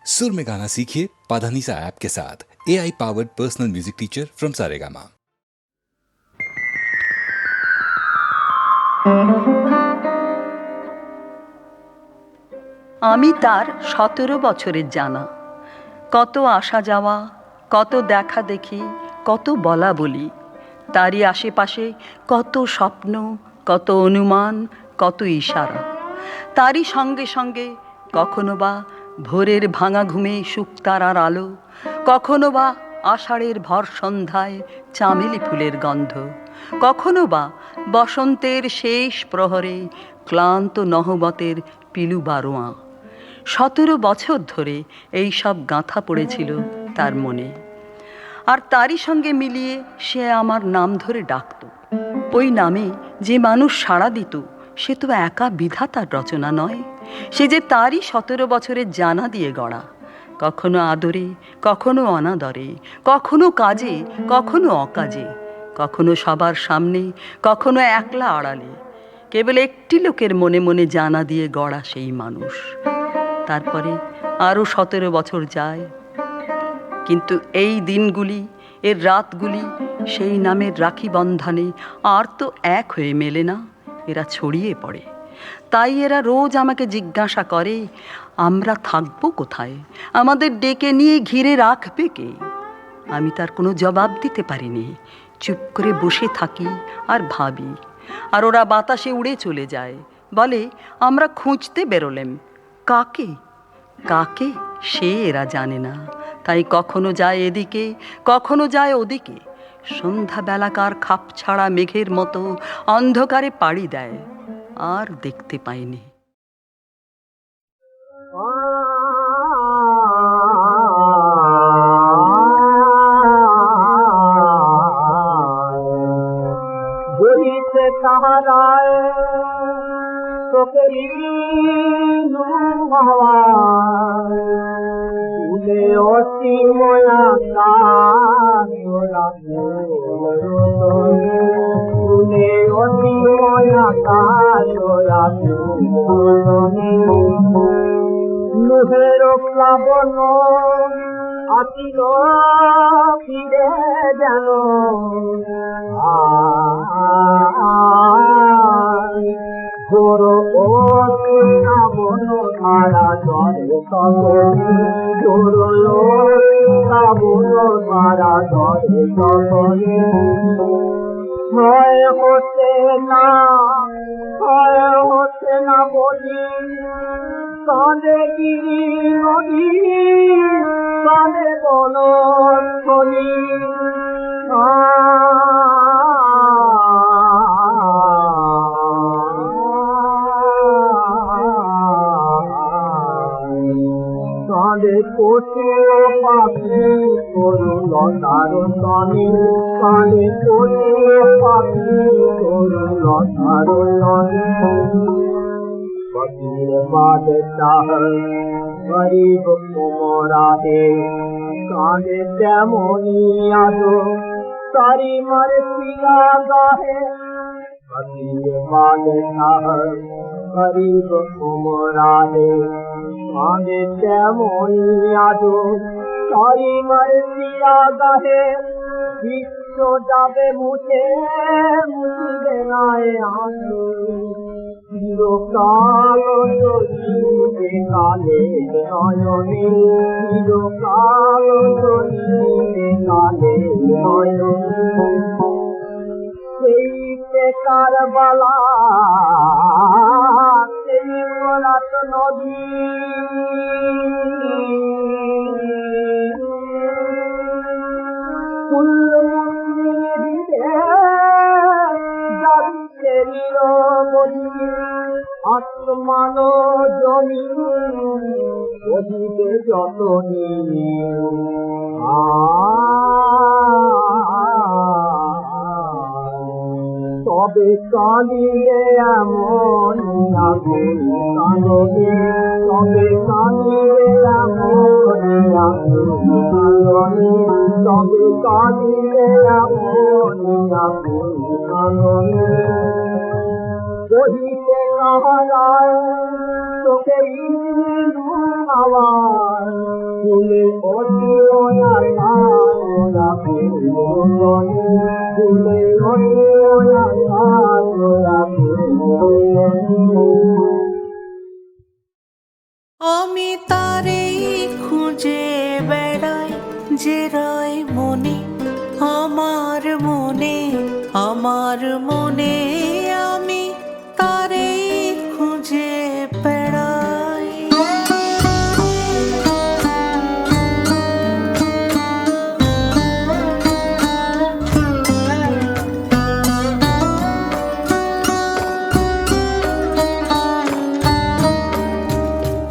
सुर में गाना सीखिए पाधानीसा ऐप के साथ। AI powered personal music teacher from Saregama. আমি তার 17 বছরের জানা। কত আসা যাওয়া, কত দেখা দেখি, কত বলা বলি। তারই আশেপাশে কত স্বপ্ন, কত অনুমান, কত ইশারা। তারই সঙ্গে সঙ্গে কখনো বা ভোরের ভাঙা ঘুমে শুকতারার আলো, কখনো বা আষাঢ়ের ভর সন্ধ্যায় চামেলি ফুলের গন্ধ, কখনো বা বসন্তের শেষ প্রহরে ক্লান্ত নহবতের পিলু বারোয়া। 17 বছর ধরে এই সব গাঁথা পড়েছিল তার মনে। আর তারই সঙ্গে মিলিয়ে সে আমার নাম ধরে ডাকত। ওই নামে যে মানুষ সাড়া দিত সে তো একা বিধাতার রচনা নয়, সে যে তারই 17 বছরের জানা দিয়ে গড়া। কখনো আদরে, কখনো অনাদরে, কখনো কাজে, কখনো অকাজে, কখনো সবার সামনে, কখনো একলা আড়ালে। কেবল একটি লোকের মনে মনে জানা দিয়ে গড়া সেই মানুষ। তারপরে আরও 17 বছর যায়, কিন্তু এই দিনগুলি, এর রাতগুলি সেই নামের রাখি বন্ধনে আর তো এক হয়ে মেলে না, এরা ছড়িয়ে পড়ে। তাই এরা রোজ আমাকে জিজ্ঞাসা করে, আমরা থাকবো কোথায়, আমাদের ডেকে নিয়ে ঘিরে রাখবে কে? আমি তার কোনো জবাব দিতে পারিনি। চুপ করে বসে থাকি আর ভাবি। আর ওরা বাতাসে উড়ে চলে যায়, বলে আমরা খুঁজতে বেরোলেম। কাকে কাকে সে এরা জানে না। তাই কখনো যায় এদিকে, কখনো যায় ওদিকে। সন্ধ্যাবেলাকার খাপছাড়া মেঘের মতো অন্ধকারে পাড়ি দেয়, আর দেখতে পাইনি। বলিতে তাহারায় তোকেরি ফুলে অসীময়া ফুলে অসীময়া লোহের প্লাবন আসিল ফিরে যেন জোর ও শ্রাবণ ধারা জলে সকলে, জোর শ্রাবণ ধারা জলে সকলে। ভয় হচ্ছে না, ভয় হচ্ছে না বলি, কাঁদে গিরি নদী, কাঁদে বনস্থলী। কাঁদে পশুর পাখি করুণ তারণী, কাঁদে পশুর পাখি করুণ তারণী। ফকির বাদশাহ গরিব কুমরাহে, কাঁদে তেমনি আজো তারি মারে পিয়া গাহে। ফকির বাদশাহ গরিব কুমরাহে, কাঁদে তেমনি আজো তারি মারে পিয়া গাহে। বিশ্ব যাবে মুছে, মুছিবে নাই আলো, চিরকাল চলিবে কালে নয়নে, চিরকাল চলিবে কালে নয়নে। সেই পেকার বালা, সেই ফরাত নদী, আসমান জমি ওদিকে যতনি। তবে কাঁদিলে এমন আগুন কাঁদবে, তবে কাঁদিলে এমন আগুন কাঁদবে, তবে কাঁদিলে এমন আগুন কাঁদবে। বহিতে কাহারায় তোকে আমার ফুলে অটিও আকাশ ওরা ফুলবনে ফুলে অটিও আকাশ ওরা ফুলবনে আমি তারেই খুঁজে বেড়াই যে রয় মনে আমার মনে আমার মনে আমি তারেই খুঁজে বেড়াই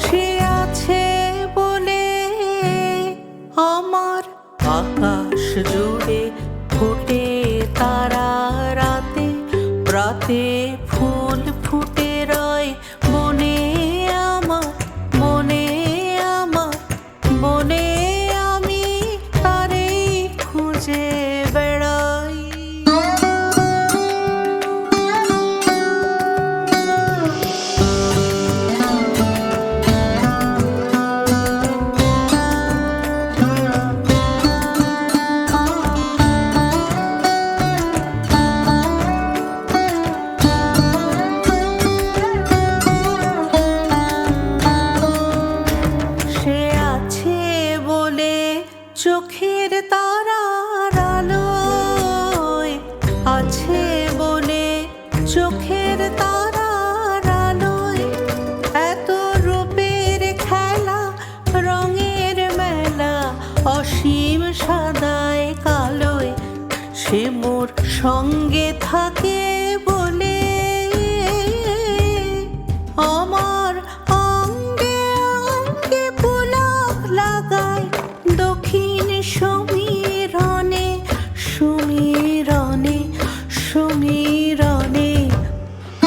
সে আছে বলে আমার আকাশ জুড়ে ফোটে তারা রাতে রাতে ফুল ফুটে রয় বনে আমার বনে আমার বনে আমি তারেই খুঁজে বেড়াই সে আছে বলে চোখের তারার আলোয় আছে বলে চোখের তারার আলোয় এত রূপের খেলা রঙের মেলা অসীম সাদায় কালোয় সে মোর সঙ্গে থাকে বলে আমার অঙ্গে অঙ্গে পুলক লাগায় দক্ষিণ সমীরণে সমীরণে সমীরণে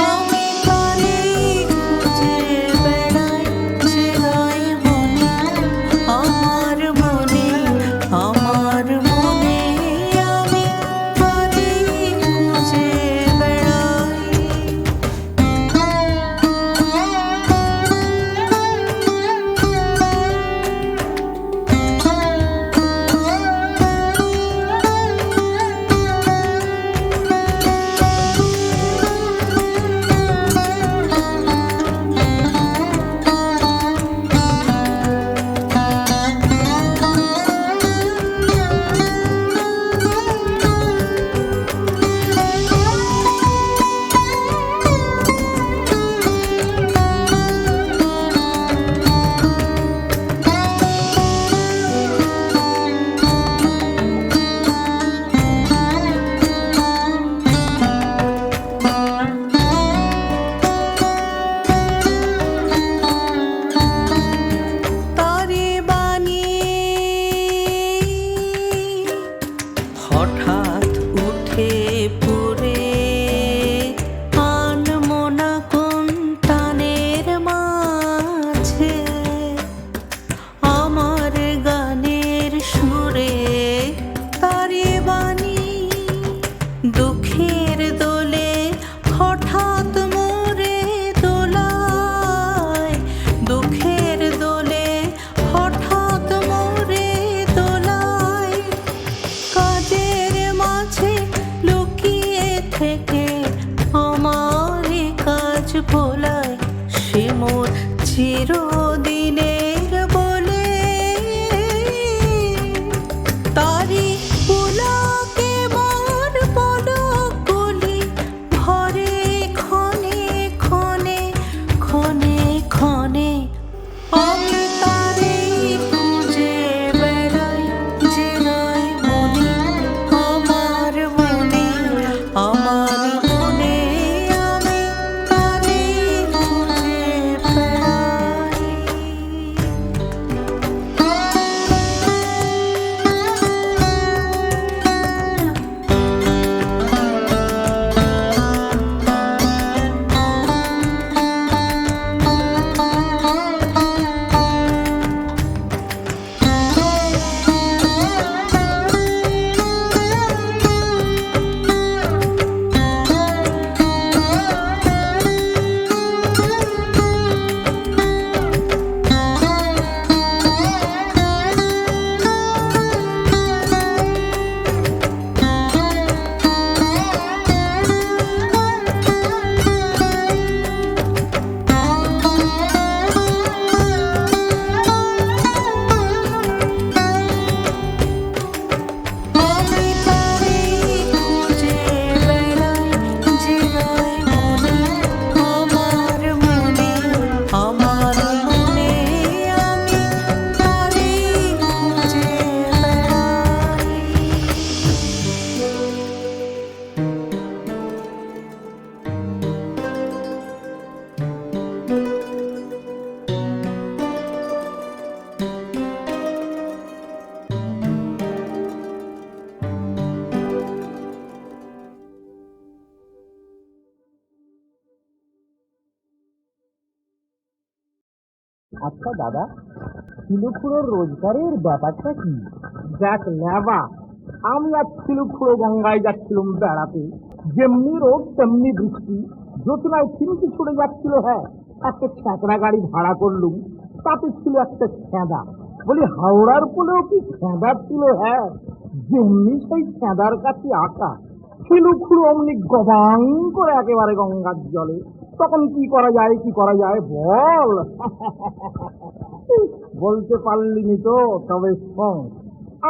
আমি তারেই খুঁজে বেড়াই যে রয় মনে আমার মনে আমার মনে আমি তারেই খুঁজে বেড়াই তারে বাণী হঠাৎ উঠে পুরে আনমনা কোন টানের মাঝে আমার গানের সুরে তারে বাণী দুঃখের দোলে হঠাৎ মোরে দোলায় দুঃখের দোলে হঠাৎ মোরে দোলায় কাজের মাঝে লুকিয়ে থেকে আমার কাজ ভোলায় সে মোর চিরদিনের বলে তারি পুলকে মোর পলকগুলি ভরে ক্ষণে ক্ষণে ক্ষণে ক্ষণে আমি তারেই খুঁজে বেড়াই যে রয় মনে আমার মনে আমার মনে আমি তারেই খুঁজে বেড়াই আচ্ছা দাদা, শিলুখুড়োর রোজগারের ব্যাপারটা কি? দেখ নেবা, আমি আর শিলুখুড়ো গঙ্গায় যাচ্ছিলাম বেড়াতে, যেমনি রোদ তেমনি বৃষ্টি, যোচনায় ফিরতি ছুড়ে যাচ্ছিল। হ্যাঁ, একটা ছ্যাঁকড়া গাড়ি ভাড়া করলুম, তাতে ছিল একটা খেঁদা। বলি হাওড়ার পোলেও কি খেঁদা ছিল? হ্যাঁ, যেমনি সেই খেঁদার কাছে আঁকা, শিলুখুড়ো অমনি গবাং করে একেবারে গঙ্গার জলে। তখন কি করা যায়, কি করা যায় বল? বলতে পারলিনি তো, তবে শোন।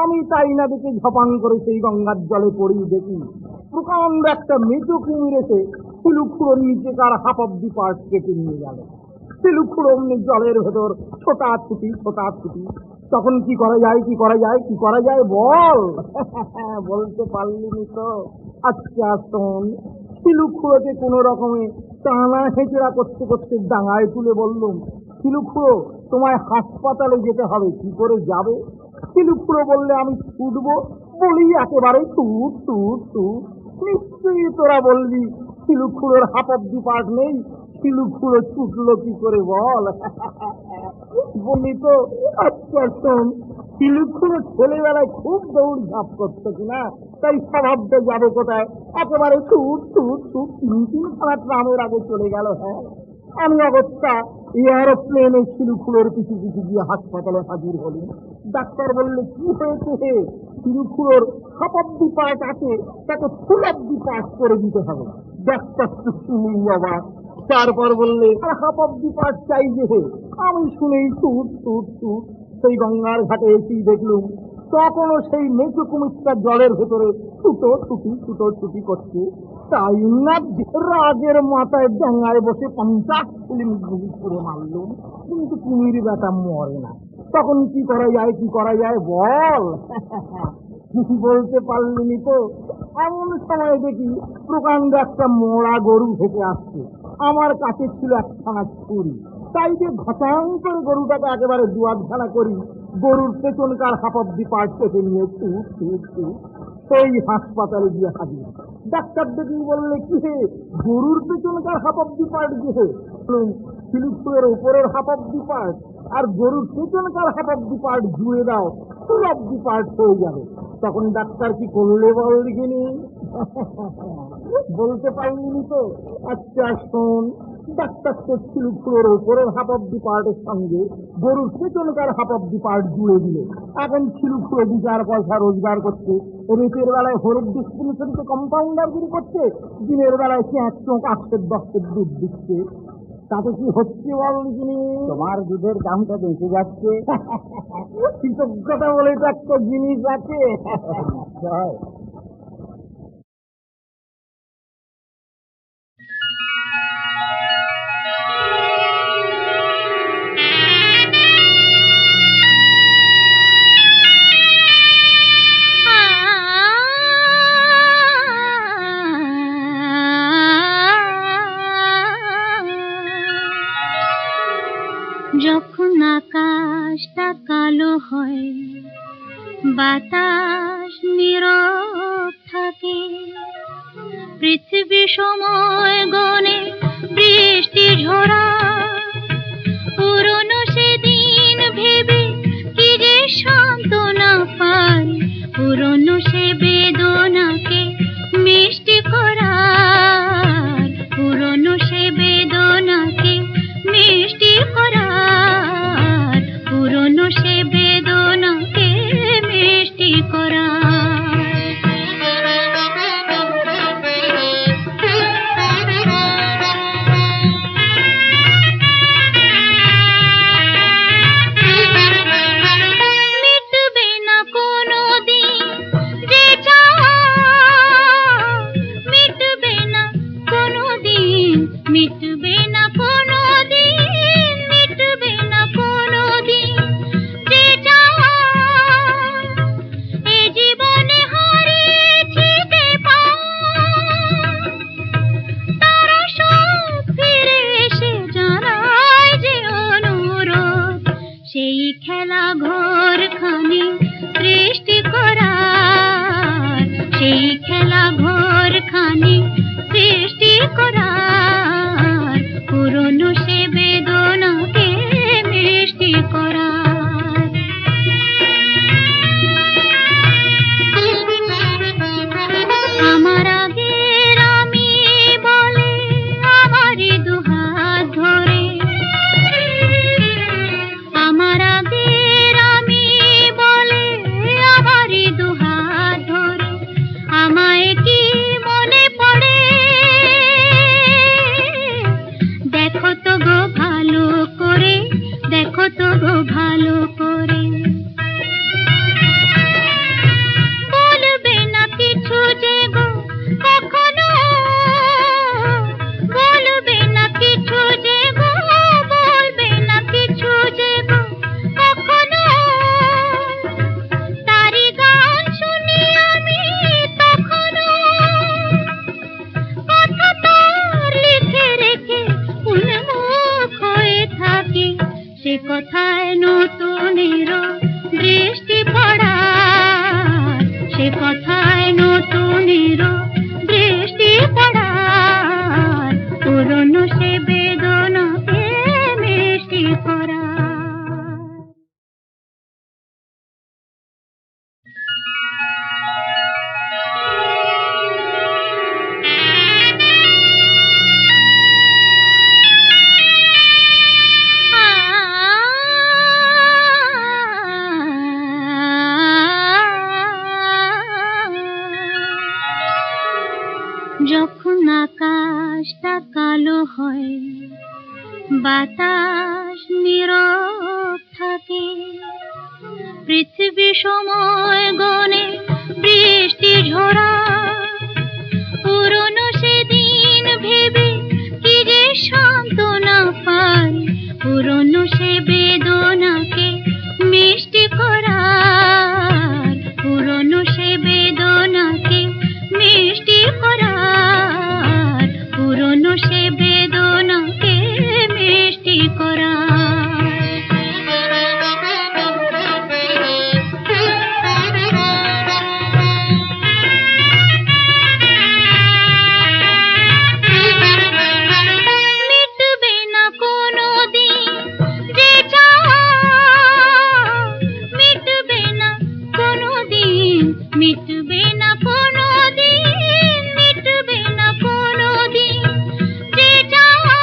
আমি তাই না দেখে ঝপাং করে সেই গঙ্গার জলে পড়ি, দেখি প্রকাণ্ড একটা মৃত কুমির এসে শিলুখুড়োর নিচেকার হাফ অব্দি পার্ট কেটে নিয়ে গেল। শিলুখুড়ো অমনি জলের ভেতর ছোটাছুটি ছোটাছুটি। তখন কি করা যায়, কি করা যায়, কি করা যায় বল? বলতে পারলিনি তো। আচ্ছা শোন, শিলুখুড়োকে কোন রকমে টানা হেঁচড়া করতে করতে ডাঙায় তুলে বললুম, শিলুখুড়ো তোমায় হাসপাতালে যেতে হবে। কি করে যাবে? শিলুখুড়ো বললে আমি ছুটবো। বলি একেবারে ছুট ছুট ছুট। নিশ্চয়ই তোরা বলবি শিলুখুড়োর হাফ অব্দি পার্ট নেই, শিলুখুড়ো ছুটলো কি করে বল? বলি তো। আচ্ছা শোন, শিলুখুড়ো ছেলেবেলায় খুব দৌড় ঝাঁপ করতো কিনা, তাই স্বভাবটা যাবে কোথায়? একেবারে ছুট ছুট ছুট। তিনখানা ট্রামের আগে চলে গেল। হ্যাঁ, আমি অবস্থা এয়ারোপ্লেনে শিলুখুড়োর পিছু পিছু গিয়ে হাসপাতালে হাজির হলি। ডাক্তার বললে কি হয়েছে? হে, শিলুখুড়োর হাফ অব্দি পার্ট আছে, তাকে ফুল অব্দি পার্ট করে দিতে হবে। ডাক্তার তো শুনি অবাক। তারপর বললে আর হাফ অব্দি পার্ট চাই যে। হে, আমি শুনেই ছুট ছুট ছুট সেই গঙ্গার ঘাটে এসেই দেখলুম তখনও সেই মেচু কুমিরটা জলের ভেতরে ছুটো ছুটি ছুটো ছুটি করছে। তাই না রাগের মাথায় ডাঙায় বসে 50 ফিল্ম গুলি করে মারলুম, কিন্তু কুমির বেটা মরে না। তখন কি করা যায়, কি করা যায় বল? বলতে পারলিনি তো। এমন সময় দেখি প্রকাণ্ড একটা মোড়া গরু থেকে আসছে। আমার কাছে ছিল একখানা ছুরি, তাই যে ঘটাং করে গরুটাকে একেবারে দুয়ারখানা করি, গরুর পেছনকার হাফ অব্দি পার্ট কেটে নিয়ে ছুট ছুট ছুট সেই হাসপাতালে গিয়ে হাজির। ডাক্তার দেখি বললে কি হে, গরুর পেছনকার হাফ অব্দি পার্ট যে। হে, শিলুখুড়োর উপরের হাফ অব্দি পার্ট আর গরুর পেছনকার হাফ অব্দি পার্ট জুড়ে দাও, ফুল অব্দি পার্ট হয়ে যাবে। তখন ডাক্তার কি করলে বল দেখিনি? বলতে পারিনি তো। আচ্ছা শোন, ডাক্তার তো শিলুখুড়োর উপরের হাফ অব্দি পার্টের সঙ্গে গরুর পেছনকার হাফ অব্দি পার্ট জুড়ে দিলে। এখন শিলুখুড়ো 2-4 পয়সা রোজগার করছে, রেতের বেলায় হলুদ ডিস্ট্রিবিউশনকে কম্পাউন্ডারগিরি করছে, দিনের বেলায় 5 চোখ 8-10 দুধ দিচ্ছে। তাতে কি হচ্ছে বল দেখিনি? তোমার দুধের দামটা বেঁচে যাচ্ছে। কৃতজ্ঞতা বলে তো একটা জিনিস আছে। যখন আকাশটা কালো হয়, বাতাস নীরব থাকে, পৃথিবী সময় গণে বৃষ্টি ঝরা, পুরনো সেদিন ভেবে কি যে সান্ত্বনা পায়, পুরনো সে বেদনাকে মিষ্টি করার, পুরনো সে বেদনাকে মিষ্টি করার, পুরনো সে বেদনাকে মিষ্টি করার। মিটবে না কোনো দিন যে চাওয়া, মিটবে না কোনো দিন, মিটবে না কোনো দিন, মিটবে না কোনো দিন যে চাওয়া, এই জীবনে হারিয়েছি যে পাওয়া, তারা সব ফিরে এসে জানায় যে অনুরোধ, সেই খেলা ঘরখানি সৃষ্টি করার, সেই খেলা ঘরখানি সৃষ্টি করার, পুরনো সে বেদনাকে মিষ্টি বাতাস নীরব থাকে, পৃথিবী সময় গণে বৃষ্টি ঝরা, পুরনো সেদিন ভেবে কি যে সান্ত্বনা পাই, পুরনো সে বেদনাকে মিষ্টি করার, পুরনো সে বেদনাকে মিষ্টি করার, পুরনো সে বেদনাকে মিষ্টি মিটবে না কোনো দিন যে চাওয়া, মিটবে না কোনো দিন, মিটবে না কোনো দিন, মিটবে না কোনো দিন যে চাওয়া,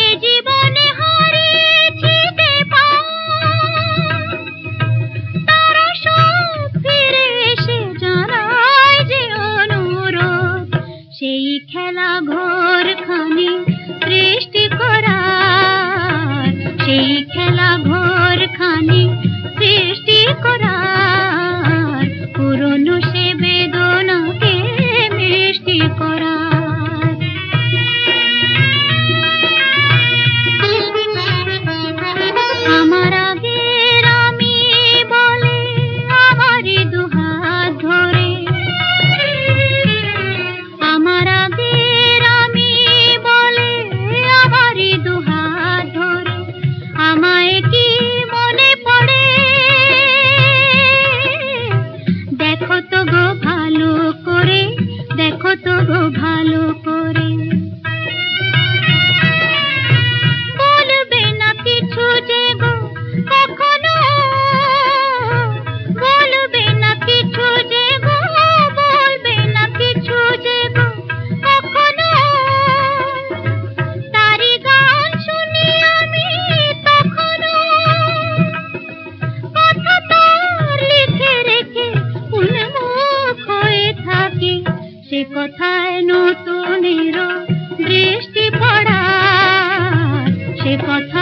এ জীবনে হারিয়েছি যে পাওয়া, তারা সব ফিরে এসে জানায় যে অনুরোধ, সেই খেলা ঘরখানি সৃষ্টি করার, সেই খেলা ঘরখানি সৃষ্টি করার, পুরনো সে বেদনাকে মিষ্টি করার। আমার আগের আমি বলে আমারই দুহাত ধরে, আমার আগের আমি বলে আমারই দুহাত ধরে, আমায় কি মনে পড়ে, দেখো তো গো ভালো করে, দেখো তো গো ভালো করে, বলবে না কিছু যে গো কখনো, বলবে না কিছু যে গো, বলবে না কিছু যে গো কখনো, তারি গান শুনি আমি তখনো, কথা তার লিখে রেখে উন্মুখ হয়ে থাকি, সে কথায় নতুনের দৃষ্টি পড়ার, সে কথা